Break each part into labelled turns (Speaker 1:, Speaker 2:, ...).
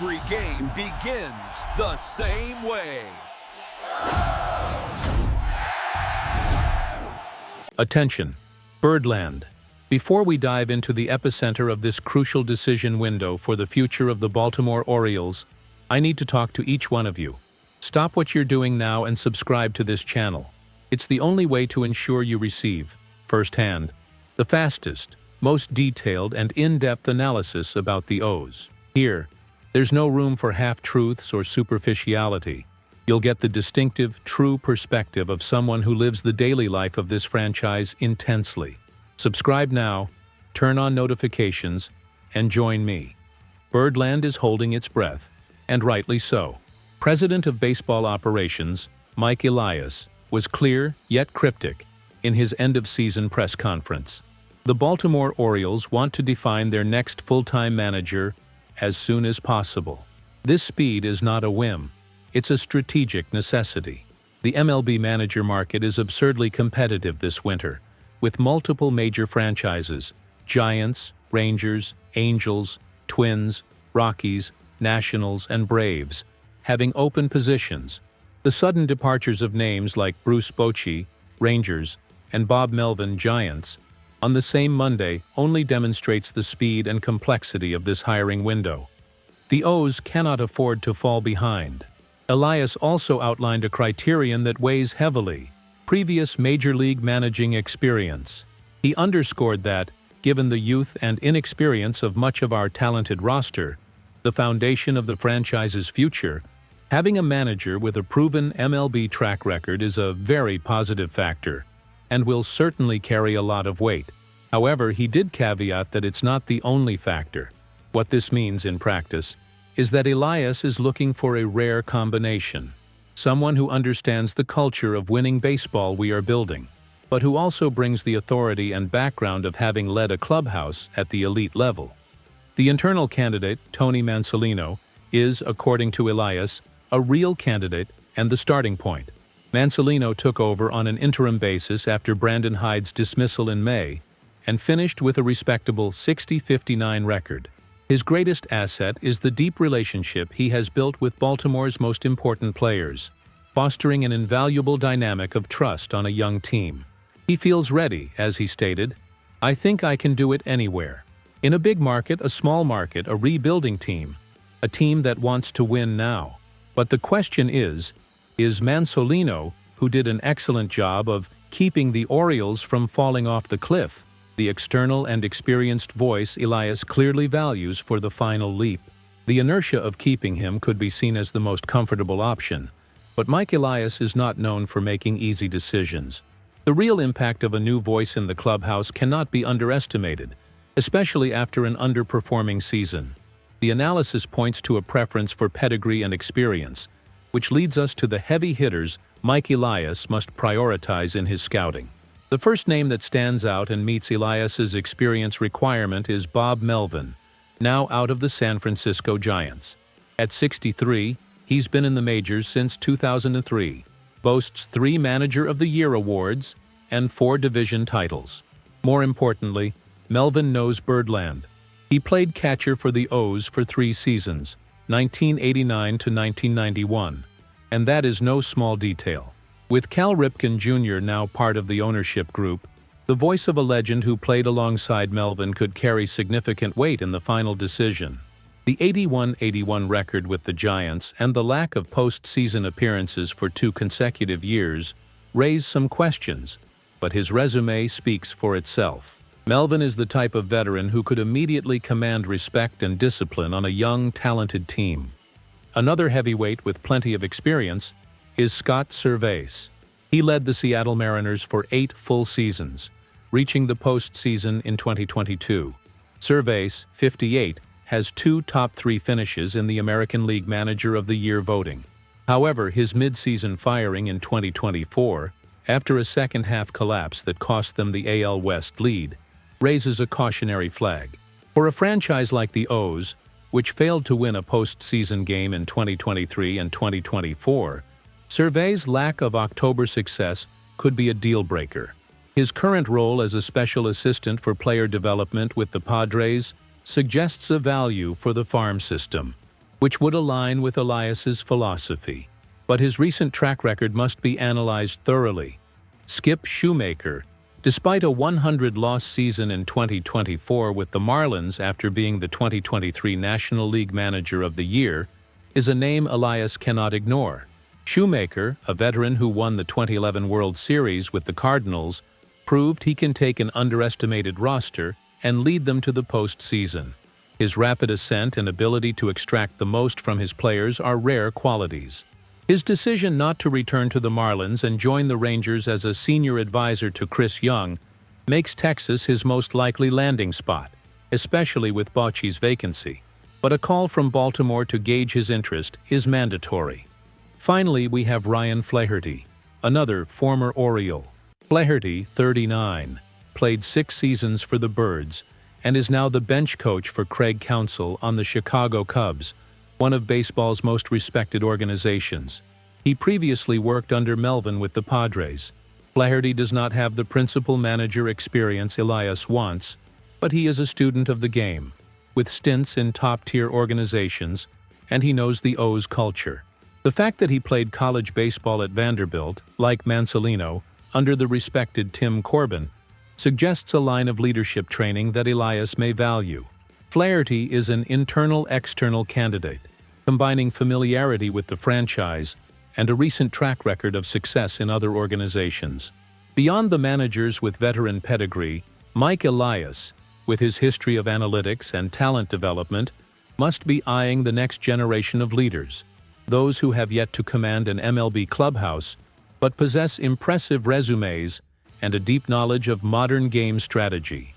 Speaker 1: Every game begins the same way.
Speaker 2: Attention, Birdland. Before we dive into the epicenter of this crucial decision window for the future of the Baltimore Orioles, I need to talk to each one of you. Stop what you're doing now and subscribe to this channel. It's the only way to ensure you receive, firsthand, the fastest, most detailed and in-depth analysis about the O's. Here, there's no room for half-truths or superficiality. You'll get the distinctive, true perspective of someone who lives the daily life of this franchise intensely. Subscribe now, turn on notifications, and join me. Birdland is holding its breath, and rightly so. President of Baseball Operations, Mike Elias, was clear yet cryptic in his end-of-season press conference. The Baltimore Orioles want to define their next full-time manager as soon as possible. This speed is not a whim. It's a strategic necessity. The MLB manager market is absurdly competitive this winter, with multiple major franchises, Giants, Rangers, Angels, Twins, Rockies, Nationals, and Braves, having open positions. The sudden departures of names like Bruce Bochy, Rangers, and Bob Melvin, Giants, on the same Monday only demonstrates the speed and complexity of this hiring window. The O's cannot afford to fall behind. Elias also outlined a criterion that weighs heavily: previous major league managing experience. He underscored that, given the youth and inexperience of much of our talented roster, the foundation of the franchise's future, having a manager with a proven MLB track record is a very positive factor, and will certainly carry a lot of weight. However, he did caveat that it's not the only factor. What this means in practice is that Elias is looking for a rare combination: someone who understands the culture of winning baseball we are building, but who also brings the authority and background of having led a clubhouse at the elite level. The internal candidate, Tony Mansolino, is, according to Elias, a real candidate and the starting point. Mansolino took over on an interim basis after Brandon Hyde's dismissal in May and finished with a respectable 60-59 record. His greatest asset is the deep relationship he has built with Baltimore's most important players, fostering an invaluable dynamic of trust on a young team. He feels ready, as he stated. "I think I can do it anywhere. In a big market, a small market, a rebuilding team, a team that wants to win now." But the question is Mansolino, who did an excellent job of keeping the Orioles from falling off the cliff, the external and experienced voice Elias clearly values for the final leap? The inertia of keeping him could be seen as the most comfortable option, but Mike Elias is not known for making easy decisions. The real impact of a new voice in the clubhouse cannot be underestimated, especially after an underperforming season. The analysis points to a preference for pedigree and experience, which leads us to the heavy hitters Mike Elias must prioritize in his scouting. The first name that stands out and meets Elias's experience requirement is Bob Melvin, now out of the San Francisco Giants. At 63, he's been in the majors since 2003, boasts 3 Manager of the Year awards and 4 division titles. More importantly, Melvin knows Birdland. He played catcher for the O's for 3 seasons, 1989 to 1991, and that is no small detail. With Cal Ripken Jr. now part of the ownership group, the voice of a legend who played alongside Melvin could carry significant weight in the final decision. The 81-81 record with the Giants and the lack of postseason appearances for 2 consecutive years raise some questions, but his resume speaks for itself. Melvin is the type of veteran who could immediately command respect and discipline on a young, talented team. Another heavyweight with plenty of experience is Scott Servais. He led the Seattle Mariners for 8 full seasons, reaching the postseason in 2022. Servais, 58, has 2 top 3 finishes in the American League Manager of the Year voting. However, his mid-season firing in 2024, after a second-half collapse that cost them the AL West lead, raises a cautionary flag. For a franchise like the O's, which failed to win a postseason game in 2023 and 2024, Servais' lack of October success could be a deal-breaker. His current role as a special assistant for player development with the Padres suggests a value for the farm system. which would align with Elias's philosophy. But his recent track record must be analyzed thoroughly. Skip Shoemaker, despite a 100-loss season in 2024 with the Marlins after being the 2023 National League Manager of the Year, is a name Elias cannot ignore. Shoemaker, a veteran who won the 2011 World Series with the Cardinals, proved he can take an underestimated roster and lead them to the postseason. His rapid ascent and ability to extract the most from his players are rare qualities. His decision not to return to the Marlins and join the Rangers as a senior advisor to Chris Young makes Texas his most likely landing spot, especially with Bochy's vacancy. But a call from Baltimore to gauge his interest is mandatory. Finally, we have Ryan Flaherty, another former Oriole. Flaherty, 39, played 6 seasons for the Birds and is now the bench coach for Craig Counsell on the Chicago Cubs, one of baseball's most respected organizations. He previously worked under Melvin with the Padres. Flaherty does not have the principal manager experience Elias wants, but he is a student of the game, with stints in top-tier organizations, and he knows the O's culture. The fact that he played college baseball at Vanderbilt, like Mansolino, under the respected Tim Corbin, suggests a line of leadership training that Elias may value. Flaherty is an internal-external candidate, combining familiarity with the franchise and a recent track record of success in other organizations. Beyond the managers with veteran pedigree, Mike Elias, with his history of analytics and talent development, must be eyeing the next generation of leaders, those who have yet to command an MLB clubhouse but possess impressive resumes and a deep knowledge of modern game strategy.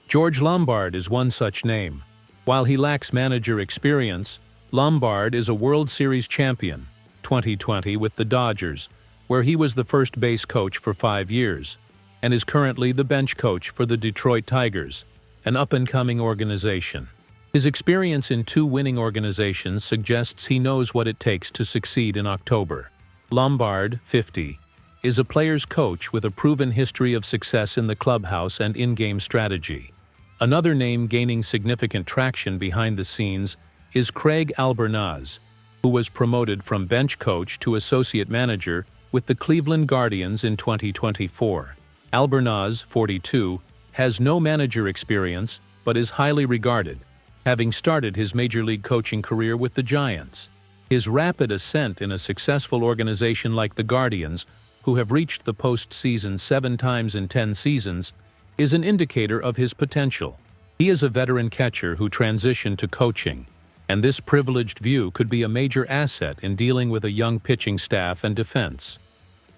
Speaker 2: George Lombard is one such name. While he lacks manager experience, Lombard is a World Series champion, 2020 with the Dodgers, where he was the first base coach for 5 years, and is currently the bench coach for the Detroit Tigers, an up-and-coming organization. His experience in 2 winning organizations suggests he knows what it takes to succeed in October. Lombard, 50, is a player's coach with a proven history of success in the clubhouse and in-game strategy. Another name gaining significant traction behind the scenes is Craig Albernaz, who was promoted from bench coach to associate manager with the Cleveland Guardians in 2024. Albernaz, 42, has no manager experience but is highly regarded, having started his major league coaching career with the Giants. His rapid ascent in a successful organization like the Guardians, who have reached the postseason 7 times in 10 seasons, is an indicator of his potential. He is a veteran catcher who transitioned to coaching, and this privileged view could be a major asset in dealing with a young pitching staff and defense.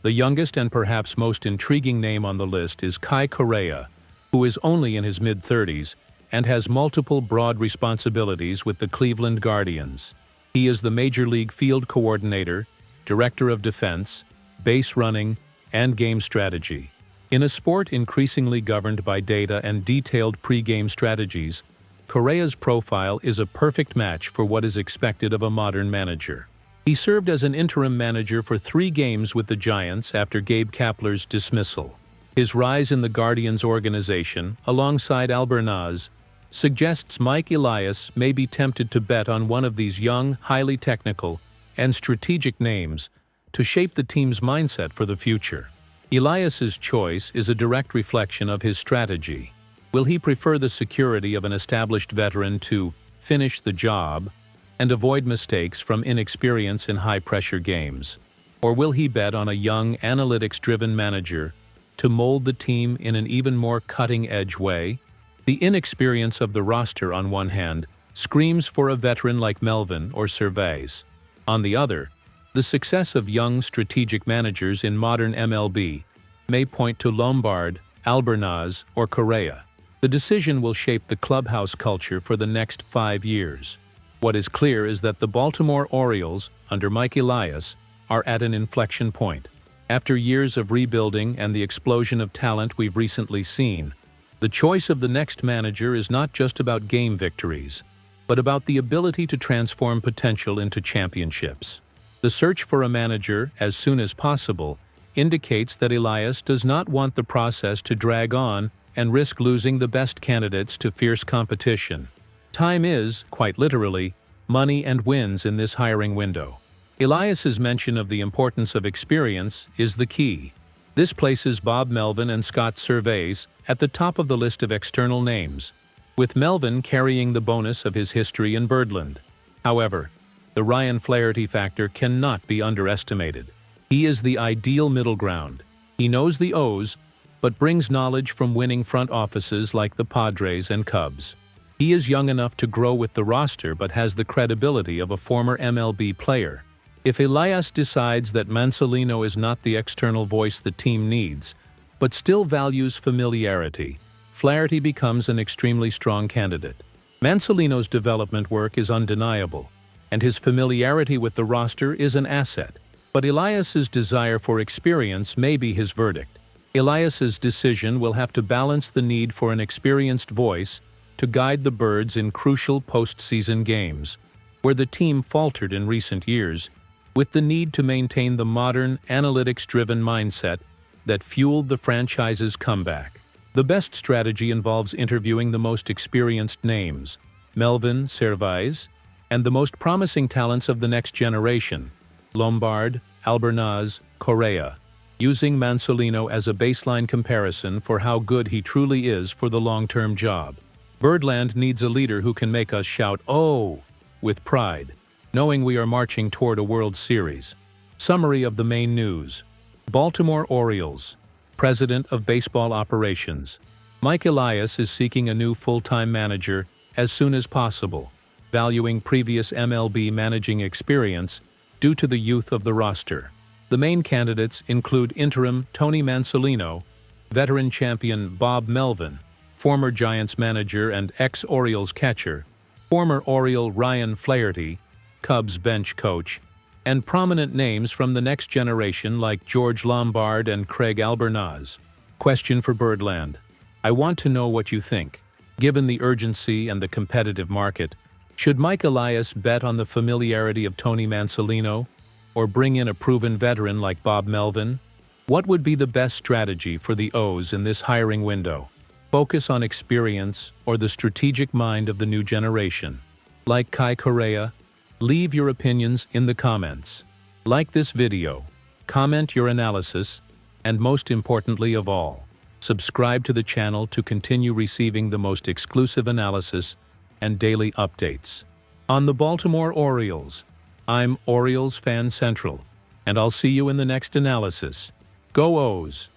Speaker 2: The youngest and perhaps most intriguing name on the list is Kai Correa, who is only in his mid-30s and has multiple broad responsibilities with the Cleveland Guardians. He is the Major League Field Coordinator, Director of Defense, Base Running, and Game Strategy. In a sport increasingly governed by data and detailed pre-game strategies, Correa's profile is a perfect match for what is expected of a modern manager. He served as an interim manager for 3 games with the Giants after Gabe Kapler's dismissal. His rise in the Guardians organization, alongside Albernaz, suggests Mike Elias may be tempted to bet on one of these young, highly technical, and strategic names to shape the team's mindset for the future. Elias's choice is a direct reflection of his strategy. Will he prefer the security of an established veteran to finish the job and avoid mistakes from inexperience in high-pressure games? Or will he bet on a young, analytics-driven manager to mold the team in an even more cutting-edge way? The inexperience of the roster on one hand screams for a veteran like Melvin or Cervais. On the other, the success of young strategic managers in modern MLB may point to Lombard, Albernaz, or Correa. The decision will shape the clubhouse culture for the next 5 years. What is clear is that the Baltimore Orioles, under Mike Elias, are at an inflection point. After years of rebuilding and the explosion of talent we've recently seen, the choice of the next manager is not just about game victories, but about the ability to transform potential into championships. The search for a manager as soon as possible indicates that Elias does not want the process to drag on and risk losing the best candidates to fierce competition. Time is, quite literally, money, and wins in this hiring window. Elias's mention of the importance of experience is the key. This places Bob Melvin and Scott Servais at the top of the list of external names, with Melvin carrying the bonus of his history in Birdland. However, the Ryan Flaherty factor cannot be underestimated. He is the ideal middle ground. He knows the O's, but brings knowledge from winning front offices like the Padres and Cubs. He is young enough to grow with the roster but has the credibility of a former MLB player. If Elias decides that Mansolino is not the external voice the team needs, but still values familiarity, Flaherty becomes an extremely strong candidate. Mansolino's development work is undeniable, and his familiarity with the roster is an asset. But Elias's desire for experience may be his verdict. Elias's decision will have to balance the need for an experienced voice to guide the Birds in crucial postseason games, where the team faltered in recent years, with the need to maintain the modern, analytics-driven mindset that fueled the franchise's comeback. The best strategy involves interviewing the most experienced names, Melvin, Servais, and the most promising talents of the next generation, Lombard, Albernaz, Correa, using Mansolino as a baseline comparison for how good he truly is for the long-term job. Birdland needs a leader who can make us shout, "Oh!" with pride, knowing we are marching toward a World Series. Summary of the main news. Baltimore Orioles, President of Baseball Operations. Mike Elias is seeking a new full-time manager as soon as possible, valuing previous MLB managing experience due to the youth of the roster. The main candidates include interim Tony Mansolino, veteran champion Bob Melvin, former Giants manager and ex-Orioles catcher, former Oriole Ryan Flaherty, Cubs bench coach, and prominent names from the next generation like George Lombard and Craig Albernaz. Question for Birdland. I want to know what you think. Given the urgency and the competitive market, should Mike Elias bet on the familiarity of Tony Mansolino, or bring in a proven veteran like Bob Melvin? What would be the best strategy for the O's in this hiring window? Focus on experience or the strategic mind of the new generation? Like Kai Correa? Leave your opinions in the comments. Like this video, comment your analysis, and most importantly of all, subscribe to the channel to continue receiving the most exclusive analysis and daily updates. On the Baltimore Orioles, I'm Orioles Fan Central, and I'll see you in the next analysis. Go O's!